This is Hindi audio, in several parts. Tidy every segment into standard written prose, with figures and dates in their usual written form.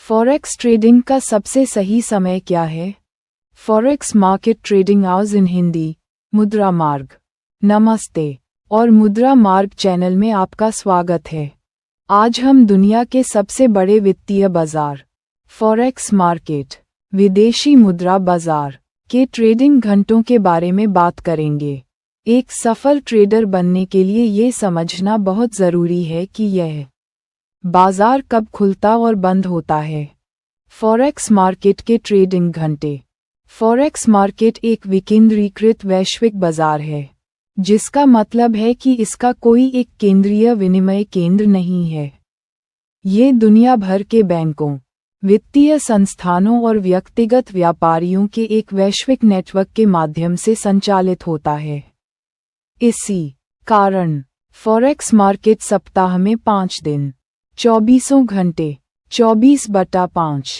फॉरेक्स ट्रेडिंग का सबसे सही समय क्या है? Forex market trading hours in Hindi. मुद्रा मार्ग। नमस्ते और मुद्रा मार्ग चैनल में आपका स्वागत है। आज हम दुनिया के सबसे बड़े वित्तीय बाजार फॉरेक्स मार्केट, विदेशी मुद्रा बाजार के ट्रेडिंग घंटों के बारे में बात करेंगे। एक सफल ट्रेडर बनने के लिए ये समझना बहुत ज़रूरी है कि यह बाजार कब खुलता और बंद होता है। फॉरेक्स मार्केट के ट्रेडिंग घंटे। फॉरेक्स मार्केट एक विकेंद्रीकृत वैश्विक बाजार है, जिसका मतलब है कि इसका कोई एक केंद्रीय विनिमय केंद्र नहीं है। ये दुनिया भर के बैंकों, वित्तीय संस्थानों और व्यक्तिगत व्यापारियों के एक वैश्विक नेटवर्क के माध्यम से संचालित होता है। इसी कारण फॉरेक्स मार्केट सप्ताह में 5 दिन 24 घंटे 24/5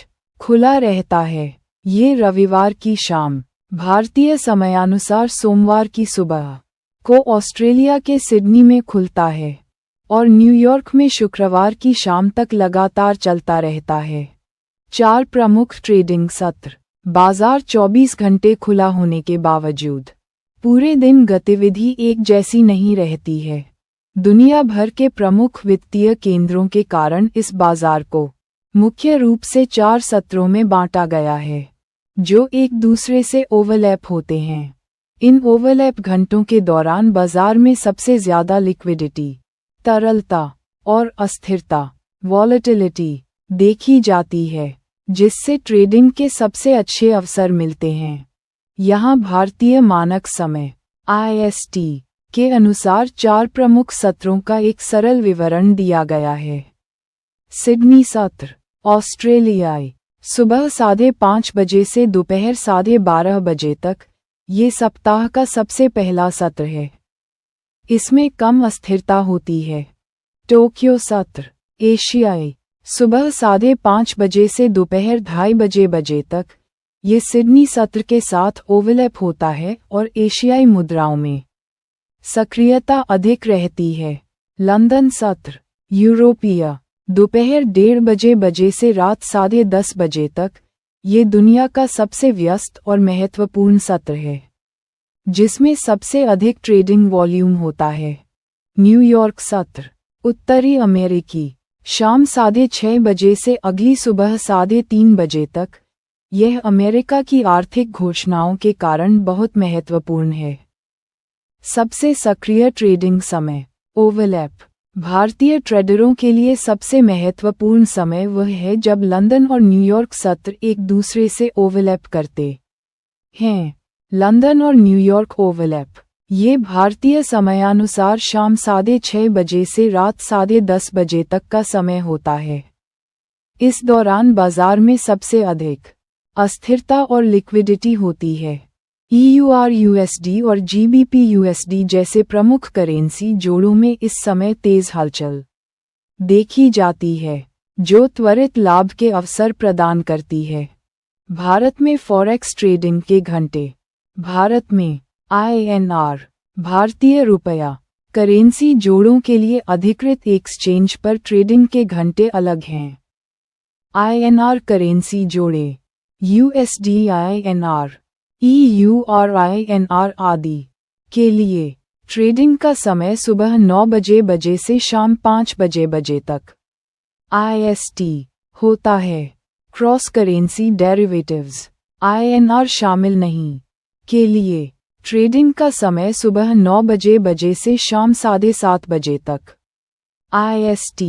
खुला रहता है। ये रविवार की शाम भारतीय समयानुसार सोमवार की सुबह को ऑस्ट्रेलिया के सिडनी में खुलता है और न्यूयॉर्क में शुक्रवार की शाम तक लगातार चलता रहता है। 4 प्रमुख ट्रेडिंग सत्र। बाजार 24 घंटे खुला होने के बावजूद पूरे दिन गतिविधि एक जैसी नहीं रहती है। दुनिया भर के प्रमुख वित्तीय केंद्रों के कारण इस बाजार को मुख्य रूप से 4 सत्रों में बांटा गया है, जो एक दूसरे से ओवरलैप होते हैं। इन ओवरलैप घंटों के दौरान बाजार में सबसे ज्यादा लिक्विडिटी, तरलता और अस्थिरता वॉलेटिलिटी देखी जाती है, जिससे ट्रेडिंग के सबसे अच्छे अवसर मिलते हैं। यहाँ भारतीय मानक समय (IST) के अनुसार 4 प्रमुख सत्रों का एक सरल विवरण दिया गया है। सिडनी सत्र ऑस्ट्रेलियाई सुबह 5:30 बजे से दोपहर 12:30 बजे तक ये सप्ताह का सबसे पहला सत्र है। इसमें कम अस्थिरता होती है। टोक्यो सत्र एशियाई सुबह 5:30 बजे से दोपहर 2:30 बजे तक ये सिडनी सत्र के साथ ओवरलैप होता है और एशियाई मुद्राओं में सक्रियता अधिक रहती है। लंदन सत्र यूरोपीय दोपहर 1:30 बजे से रात 10:30 बजे तक ये दुनिया का सबसे व्यस्त और महत्वपूर्ण सत्र है, जिसमें सबसे अधिक ट्रेडिंग वॉल्यूम होता है। न्यूयॉर्क सत्र उत्तरी अमेरिकी शाम 6:30 बजे से अगली सुबह 3:30 बजे तक यह अमेरिका की आर्थिक घोषणाओं के कारण बहुत महत्वपूर्ण है। सबसे सक्रिय ट्रेडिंग समय ओवरलैप। भारतीय ट्रेडरों के लिए सबसे महत्वपूर्ण समय वह है जब लंदन और न्यूयॉर्क सत्र एक दूसरे से ओवरलैप करते हैं। लंदन और न्यूयॉर्क ओवरलैप ये भारतीय समयानुसार शाम 6:30 बजे से रात 10:30 बजे तक का समय होता है। इस दौरान बाजार में सबसे अधिक अस्थिरता और लिक्विडिटी होती है। EUR/USD और GBP/USD जैसे प्रमुख करेंसी जोड़ों में इस समय तेज हलचल देखी जाती है, जो त्वरित लाभ के अवसर प्रदान करती है। भारत में फॉरेक्स ट्रेडिंग के घंटे। भारत में INR भारतीय रुपया करेंसी जोड़ों के लिए अधिकृत एक्सचेंज पर ट्रेडिंग के घंटे अलग हैं। INR करेंसी जोड़े USD/INR, EU और INR आदि के लिए ट्रेडिंग का समय सुबह 9 बजे से शाम 5 बजे तक IST होता है। क्रॉस करेंसी डेरिवेटिव्स INR शामिल नहीं के लिए ट्रेडिंग का समय सुबह 9 बजे से शाम 7:30 बजे तक IST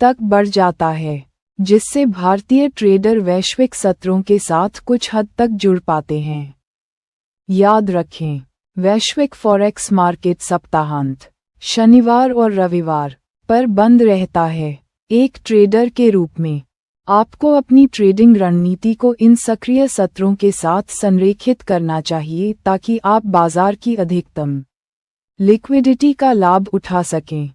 तक बढ़ जाता है, जिससे भारतीय ट्रेडर वैश्विक सत्रों के साथ कुछ हद तक जुड़ पाते हैं। याद रखें, वैश्विक फॉरेक्स मार्केट सप्ताहांत शनिवार और रविवार पर बंद रहता है। एक ट्रेडर के रूप में आपको अपनी ट्रेडिंग रणनीति को इन सक्रिय सत्रों के साथ संरेखित करना चाहिए ताकि आप बाजार की अधिकतम लिक्विडिटी का लाभ उठा सकें।